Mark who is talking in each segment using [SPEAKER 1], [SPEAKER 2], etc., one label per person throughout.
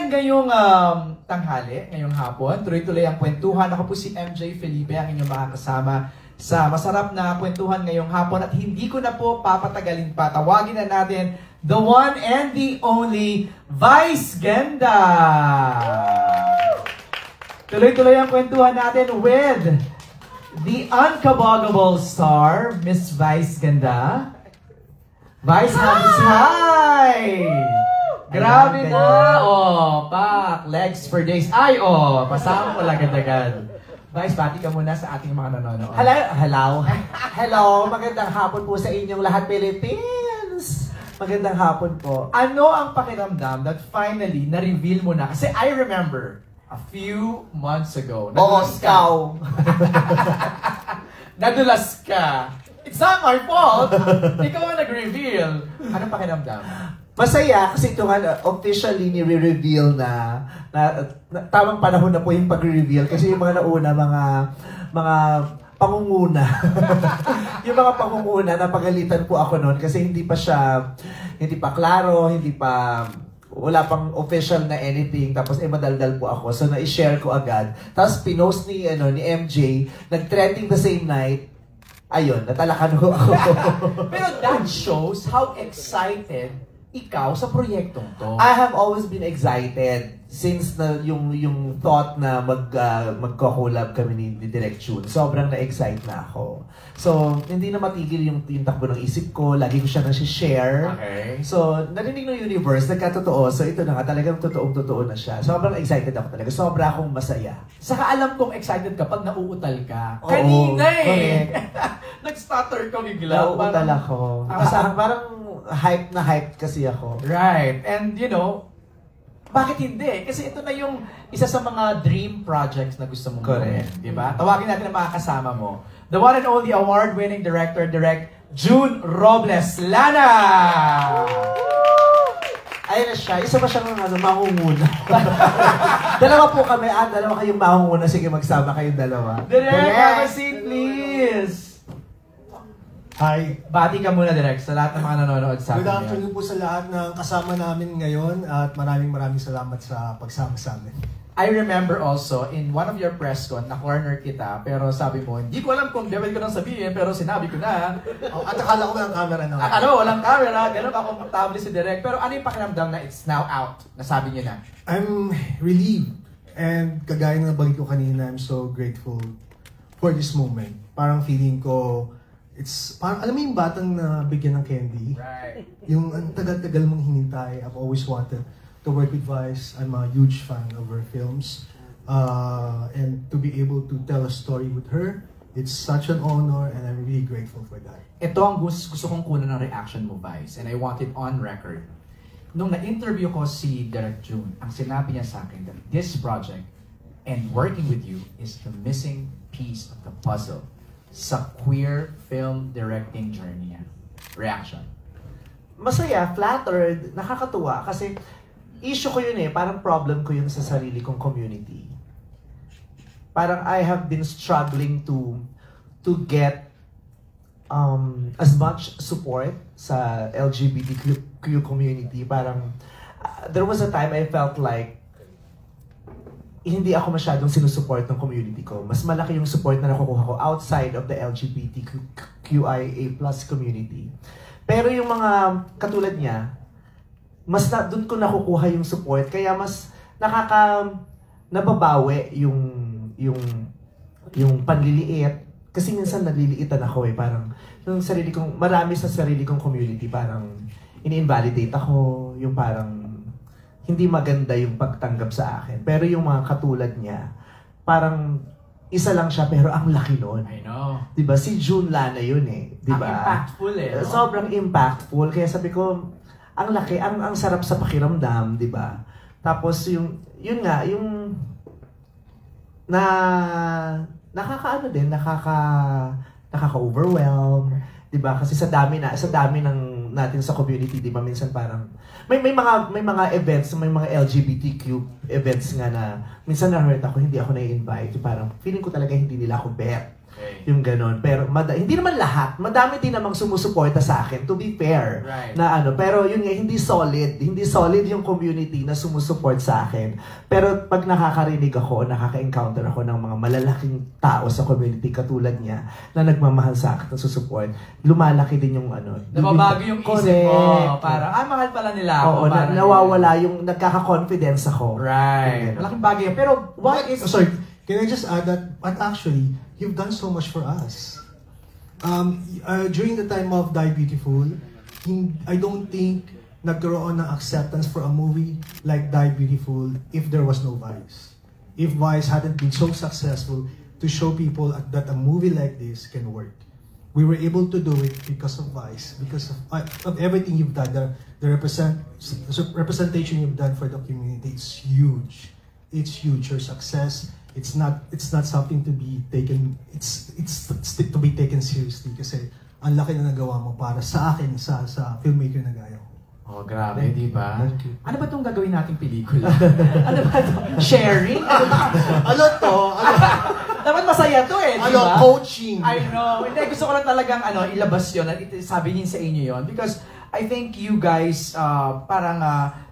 [SPEAKER 1] ngayong tanghali, ngayong hapon. Tuloy-tuloy ang kwentuhan. Ako po si MJ Felipe, ang inyong makakasama sa masarap na kwentuhan ngayong hapon. At hindi ko na po papatagalin pa. Tawagin na natin the one and the only Vice Ganda. Tuloy-tuloy ang kwentuhan natin with the unkabogable star, Miss Vice Ganda. Vice Hands High! Grabe na! Oh, pak! Legs for days. Ay, oh! Pasama ko lang agad-agad. Vice, bati ka muna sa ating mga nanonood.
[SPEAKER 2] Hello! Magandang hapon po sa inyong lahat, Philippines! Magandang hapon po.
[SPEAKER 1] Ano ang pakiramdam that finally na-reveal mo na? Kasi I remember a few months ago. Nadulas ka. It's not my fault. Ikaw ang nag-reveal. Anong pakiramdam?
[SPEAKER 2] Masaya kasi ito nga officially nire-reveal na tamang panahon na po yung pag-reveal kasi yung mga nauna, mga pangunguna. Yung mga pangunguna, napagalitan po ako noon kasi hindi pa klaro, wala pang official na anything, tapos madaldal po ako. So na-share ko agad. Tapos pinost ni MJ, nag-trending the same night. Ayun, natalakan ko ako.
[SPEAKER 1] Pero that shows how excited ikaw sa proyektong to.
[SPEAKER 2] I have always been excited since yung thought na magko-collab kami ni Direk June. Sobrang na-excite na ako. So, hindi na matigil yung takbo ng isip ko. Lagi ko siya nasi-share.
[SPEAKER 1] Okay.
[SPEAKER 2] So, narinig ng universe, nagkatotoo. So, ito na nga, talagang totoong-totoo na siya. Sobrang excited ako talaga. Sobra akong masaya.
[SPEAKER 1] Saka alam kong excited ka pag nauutal ka.
[SPEAKER 2] Oo,
[SPEAKER 1] Kanina eh!
[SPEAKER 2] correct.
[SPEAKER 1] Nag-stutter ka bigla.
[SPEAKER 2] Nauutal ako. Parang hype na hype kasi ako.
[SPEAKER 1] Right. And you know, bakit hindi? Kasi ito na yung isa sa mga dream projects na gusto mong gawin. Diba? Tawagin natin ang mga kasama mo. The one and only award-winning director, Direk June Robles Lana!
[SPEAKER 2] Ayun na siya. Isa pa siyang mangunguna. Dalawa po kami. Dalawa kayong mangunguna. Sige, magsama kayong dalawa.
[SPEAKER 1] Direk, have a seat, please!
[SPEAKER 3] Hi.
[SPEAKER 1] Bati ka muna, Direk, sa lahat ng mga nanonood sa akin.
[SPEAKER 3] Good afternoon po sa lahat ng kasama namin ngayon at maraming salamat sa pagsama sa amin.
[SPEAKER 1] I remember also in one of your press con, na-corner kita, pero sabi mo, hindi ko alam kung level ko nang sabihin, pero sinabi ko na.
[SPEAKER 3] At akala ko walang camera na.
[SPEAKER 1] Akala ko walang camera, ganun ka komportable si Direk. Pero ano yung pakiramdam na it's now out? Nasabi niyo na.
[SPEAKER 3] I'm relieved. And kagaya ng nabagay ko kanina, I'm so grateful for this moment. Parang feeling ko, it's parang, alam mo yung batang na bigyan ng candy?
[SPEAKER 1] Right.
[SPEAKER 3] Yung ang tagal-tagal mong hinintay. I've always wanted to work with Vice. I'm a huge fan of her films. And to be able to tell a story with her, it's such an honor and I'm really grateful for that.
[SPEAKER 1] Ito ang gusto kong kunan ng reaction mo, Vice. And I want it on record. Nung na-interview ko si Direk June, ang sinabi niya sa akin that this project and working with you is the missing piece of the puzzle sa queer film directing journey niya. Reaction.
[SPEAKER 2] Masaya, flattered, nakakatuwa kasi issue ko yun parang problem ko yun sa sarili kong community. Parang I have been struggling to get as much support sa LGBTQ community. Parang there was a time I felt like hindi ako masyadong sinusuport ng community ko. Mas malaki yung support na nakukuha ko outside of the LGBTQIA+ community. Pero yung mga katulad niya, doon ko nakukuha yung support, kaya mas nababawi yung panliliit. Kasi minsan nagliliitan ako parang yung marami sa sarili kong community, parang ini-invalidate ako, yung parang hindi maganda yung pagtanggap sa akin. Pero yung mga katulad niya, parang isa lang siya pero ang laki nun.
[SPEAKER 1] I know.
[SPEAKER 2] Diba? Si June Lana yun Diba?
[SPEAKER 1] Ang impactful no?
[SPEAKER 2] Sobrang impactful. Kaya sabi ko, ang laki, ang sarap sa pakiramdam, diba? Tapos yung nakaka-overwhelm, diba? Kasi sa dami ng natin sa community, diba? Minsan parang may mga events, may mga LGBTQ events nga na minsan na-hurt ako, hindi ako na-invite. Parang feeling ko talaga hindi nila ako bet.
[SPEAKER 1] Okay.
[SPEAKER 2] Yung ganon. Pero hindi naman lahat. Madami din namang sumusuporta sa akin, to be fair.
[SPEAKER 1] Right.
[SPEAKER 2] Na pero yun nga, hindi solid. Hindi solid yung community na sumusuport sa akin. Pero pag nakakarinig ako, nakaka-encounter ako ng mga malalaking tao sa community katulad niya na nagmamahal sa akin at susuport, lumalaki din yung
[SPEAKER 1] Nababago yung isip mo. Parang, mahal pala nila ako.
[SPEAKER 2] Oo, nawawala yung nagkaka-confidence ako.
[SPEAKER 1] Right. Malaking bagay. Pero, what is...
[SPEAKER 3] Sorry, can I just add that, but actually, you've done so much for us. During the time of Die Beautiful, I don't think nagkaroon ng acceptance for a movie like Die Beautiful if there was no Vice. If Vice hadn't been so successful to show people that a movie like this can work. We were able to do it because of Vice, because of everything you've done. The representation you've done for the community, it's huge. It's huge. Your success, it's not something to be taken. It's to be taken seriously kasi ang laki na nagawa mo para sa akin, sa filmmaker na gaya ko.
[SPEAKER 1] Oh, grabe, di ba?
[SPEAKER 3] Thank you.
[SPEAKER 1] Ano ba itong gagawin nating pelikula? Ano ba ito? Sharing?
[SPEAKER 3] Ano to?
[SPEAKER 1] Dapat masaya to eh, di ba?
[SPEAKER 3] Coaching.
[SPEAKER 1] I know. Hindi, gusto ko lang talagang ilabas yun at sabi niyo sa inyo yun. Because I think you guys,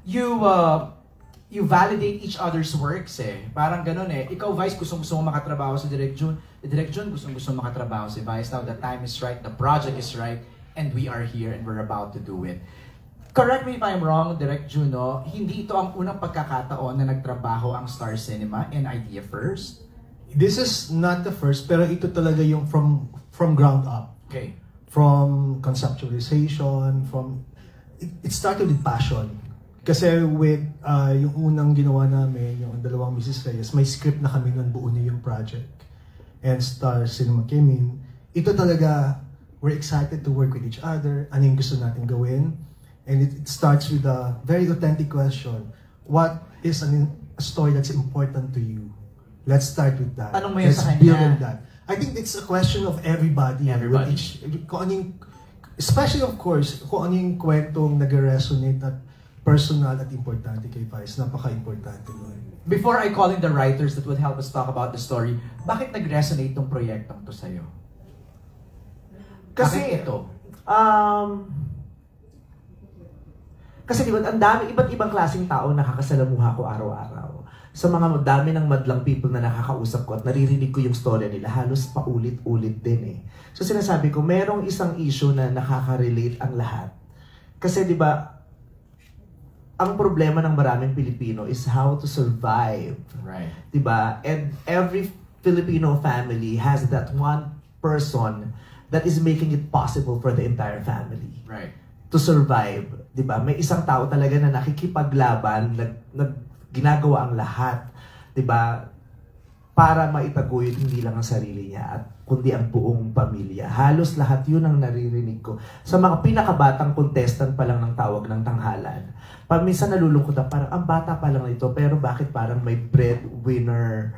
[SPEAKER 1] you validate each other's works eh. Parang ganun eh. Ikaw, Vice, gusto mo makatrabaho sa Direk June. Direk June, gusto makatrabaho si Vice. Now, the time is right, the project is right, and we are here and we're about to do it. Correct me if I'm wrong, Direk Juno, hindi ito ang unang pagkakataon na nagtrabaho ang Star Cinema and Idea First?
[SPEAKER 3] This is not the first, pero ito talaga yung from ground up.
[SPEAKER 1] Okay.
[SPEAKER 3] From conceptualization, it started with passion. Kasi with yung unang ginawa namin, yung dalawang Mrs. Reyes, may script na kami nun, buo na yung project. And Star Cinema came in. Ito talaga, we're excited to work with each other. Ano yung gusto natin gawin? And it starts with a very authentic question. What is a story that's important to you? Let's start with that.
[SPEAKER 1] Tanong mo yun
[SPEAKER 3] Let's
[SPEAKER 1] sa
[SPEAKER 3] build
[SPEAKER 1] kanya.
[SPEAKER 3] on that. I think it's a question of everybody.
[SPEAKER 1] Everybody.
[SPEAKER 3] Especially of course, kung ano yung kwentong nag-resonate at personal at importante kay Vice. Napaka-importante nun.
[SPEAKER 1] Before I call in the writers that would help us talk about the story, bakit nag-resonate tong proyektong to sa'yo?
[SPEAKER 2] Kasi
[SPEAKER 1] bakit ito?
[SPEAKER 2] Kasi diba, ang dami, iba't ibang klaseng tao nakakasalamuha ko araw-araw. Sa mga dami ng madlang people na nakakausap ko at naririnig ko yung story nila, halos paulit-ulit din eh. So sinasabi ko, merong isang issue na nakaka-relate ang lahat. Kasi diba, ang problema ng maraming Pilipino is how to survive.
[SPEAKER 1] Right.
[SPEAKER 2] Diba? And every Filipino family has that one person that is making it possible for the entire family.
[SPEAKER 1] Right.
[SPEAKER 2] To survive, 'di ba? May isang tao talaga na nakikipaglaban, ginagawa ang lahat, 'di ba? Para maitaguyod hindi lang ang sarili niya at kundi ang buong pamilya. Halos lahat 'yun ang naririnig ko. Sa mga pinakabatang contestant pa lang ng tawag ng tanghalan. Paminsan nalulungkot na parang ang bata pa lang nito pero bakit parang may breadwinner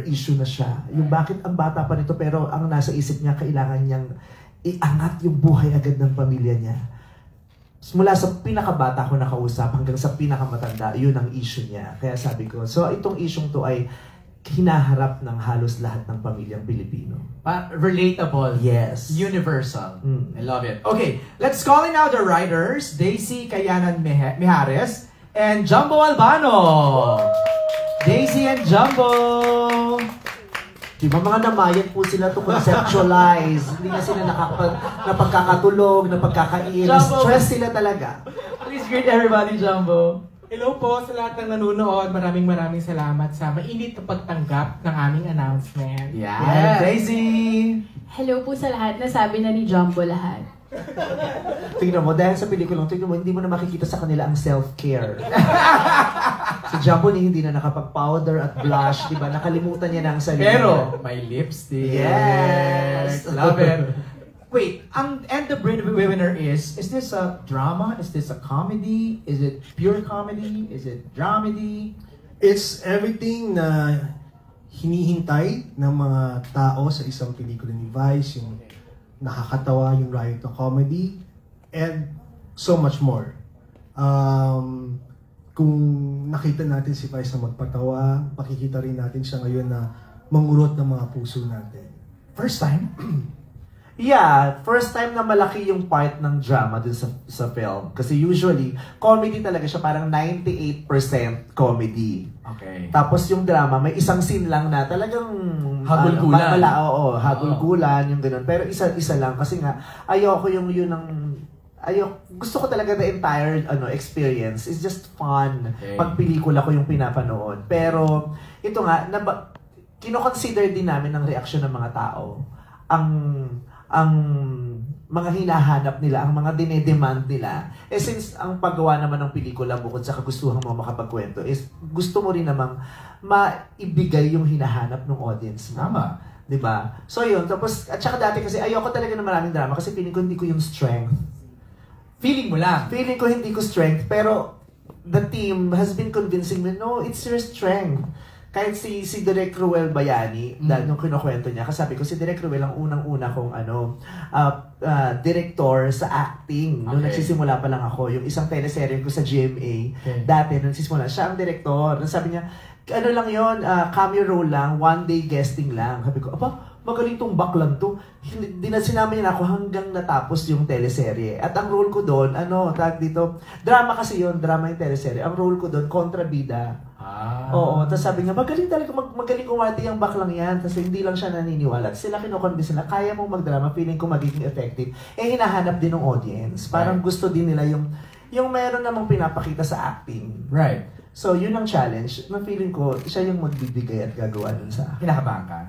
[SPEAKER 2] issue na siya. Yung bakit ang bata pa nito pero ang nasa isip niya kailangan niyang iangat yung buhay agad ng pamilya niya. Mula sa pinakabata ko nakausap hanggang sa pinakamatanda, yun ang issue niya. Kaya sabi ko, so itong issue to ay hinaharap ng halos lahat ng pamilyang Pilipino.
[SPEAKER 1] Relatable.
[SPEAKER 2] Yes.
[SPEAKER 1] Universal.
[SPEAKER 2] Mm.
[SPEAKER 1] I love it. Okay, let's call in now the writers, Daisy Kayanan Mijares and Jumbo Albano. Daisy and Jumbo.
[SPEAKER 2] Diba mga namayan po sila to conceptualize. Hindi na sila napagkakatulog, napagkakain.
[SPEAKER 1] Jumbo.
[SPEAKER 2] Stress sila talaga.
[SPEAKER 1] Please greet everybody, Jumbo.
[SPEAKER 4] Hello po sa lahat ng nanonood. Maraming salamat sa mainit na pagtanggap ng aming announcement.
[SPEAKER 1] Yeah. Daisy.
[SPEAKER 5] Hello po sa lahat. Nasabi na ni Jumbo lahat.
[SPEAKER 2] Tingnan mo, dahil sa pelikulang, tingnan mo, hindi mo na makikita sa kanila ang self-care. Si Jumbo hindi na nakapag-powder at blush, di ba? Nakalimutan niya na ang sarili.
[SPEAKER 1] Pero, may lipstick.
[SPEAKER 2] Yes!
[SPEAKER 1] Love it. Wait, and the breadwinner is this a drama? Is this a comedy? Is it pure comedy? Is it dramedy?
[SPEAKER 3] It's everything na hinihintay ng mga tao sa isang pelikula ni Vice, yung nakakatawa, yung riot na comedy, and so much more. Kung nakita natin si Vice na magpatawa, makikita rin natin siya ngayon na mangurot ng mga puso natin.
[SPEAKER 1] First time?
[SPEAKER 2] Yeah, first time na malaki yung part ng drama dun sa film. Kasi usually, comedy talaga siya, parang 98% comedy.
[SPEAKER 1] Okay.
[SPEAKER 2] Tapos yung drama, may isang scene lang na talagang
[SPEAKER 1] Hagulgulan.
[SPEAKER 2] Oo, hagulgulan, yung ganun. Pero isa lang kasi nga ayoko yung yun ng gusto ko talaga the entire experience is just fun.
[SPEAKER 1] Okay.
[SPEAKER 2] Pag pelikula ko yung pinapanood. Pero ito nga kino-consider din namin ng reaksyon ng mga tao. Ang mga hinahanap nila, ang mga dinedemand nila. Since ang paggawa naman ng pelikula bukod sa kagustuhan mo makapagkwento is gusto mo rin namang maibigay yung hinahanap ng audience mo.
[SPEAKER 1] Tama.
[SPEAKER 2] 'Di ba? So yun, tapos at saka dati kasi ayoko talaga ng maraming drama kasi feeling ko hindi ko yung strength.
[SPEAKER 1] Feeling mo lang.
[SPEAKER 2] Feeling ko hindi ko strength pero the team has been convincing me, no, it's your strength. Kahit si Direk Ruel Bayani, dahil nung kinukwento niya, kasi sabi ko, si Direk Ruel ang unang-una kong director sa acting. Nung nagsisimula pa lang ako, yung isang teleserye ko sa GMA, dati, nung nagsisimula, siya ang director. Nung sabi niya, ano lang yun, cameo role lang, one day guesting lang. Sabi ko, magaling tong baklang to. Sinama niya na ako hanggang natapos yung teleserye. At ang role ko doon, tag dito, drama kasi yun, drama yung teleserye. Ang role ko doon, kontrabida. Oo, tapos sabi niya, magaling umati ang baklang yan. Tapos hindi lang siya naniniwala. Sila kinukonvince sila, kaya mong magdrama, feeling ko magiging effective. Hinahanap din ng audience. Parang gusto din nila yung meron namang pinapakita sa acting.
[SPEAKER 1] Right.
[SPEAKER 2] So, yun ang challenge. Na feeling ko, siya yung magbibigay at gagawa dun sa akin.
[SPEAKER 1] Kinakabahan ka?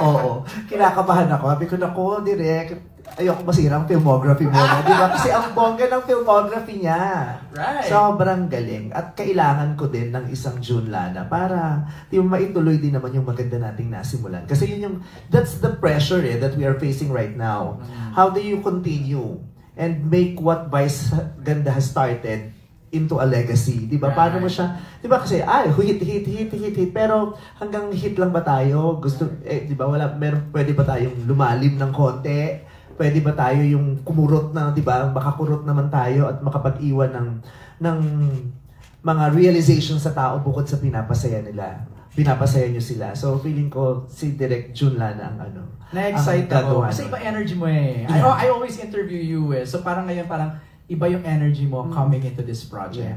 [SPEAKER 2] Oo. Kinakabahan ako. Sabi ko, naku, Direk, ayoko masira ang filmography mo. Di ba? Kasi ang bongga ng filmography niya.
[SPEAKER 1] Right.
[SPEAKER 2] Sobrang galing. At kailangan ko din ng isang June Lana para maituloy din naman yung maganda nating nasimulan. Kasi yun that's the pressure that we are facing right now. How do you continue and make what Vice Ganda has started into a legacy, 'di ba? Paano mo siya, 'di ba kasi hit, pero hanggang hit lang ba tayo? Gusto 'di ba? Pwede ba tayong lumalim ng konti? Pwede ba tayo yung kumurot na, 'di ba? Makakurot naman tayo at makapag-iwan ng mga realization sa tao bukod sa pinapasaya nila. Pinapasaya nyo sila. So feeling ko si Direk June Lana ang
[SPEAKER 1] Na-excite ako.
[SPEAKER 2] gagawa
[SPEAKER 1] Kasi
[SPEAKER 2] nun.
[SPEAKER 1] iba energy mo eh.
[SPEAKER 2] Yeah.
[SPEAKER 1] I always interview you eh. So parang ngayon, parang iba yung energy mo coming into this project.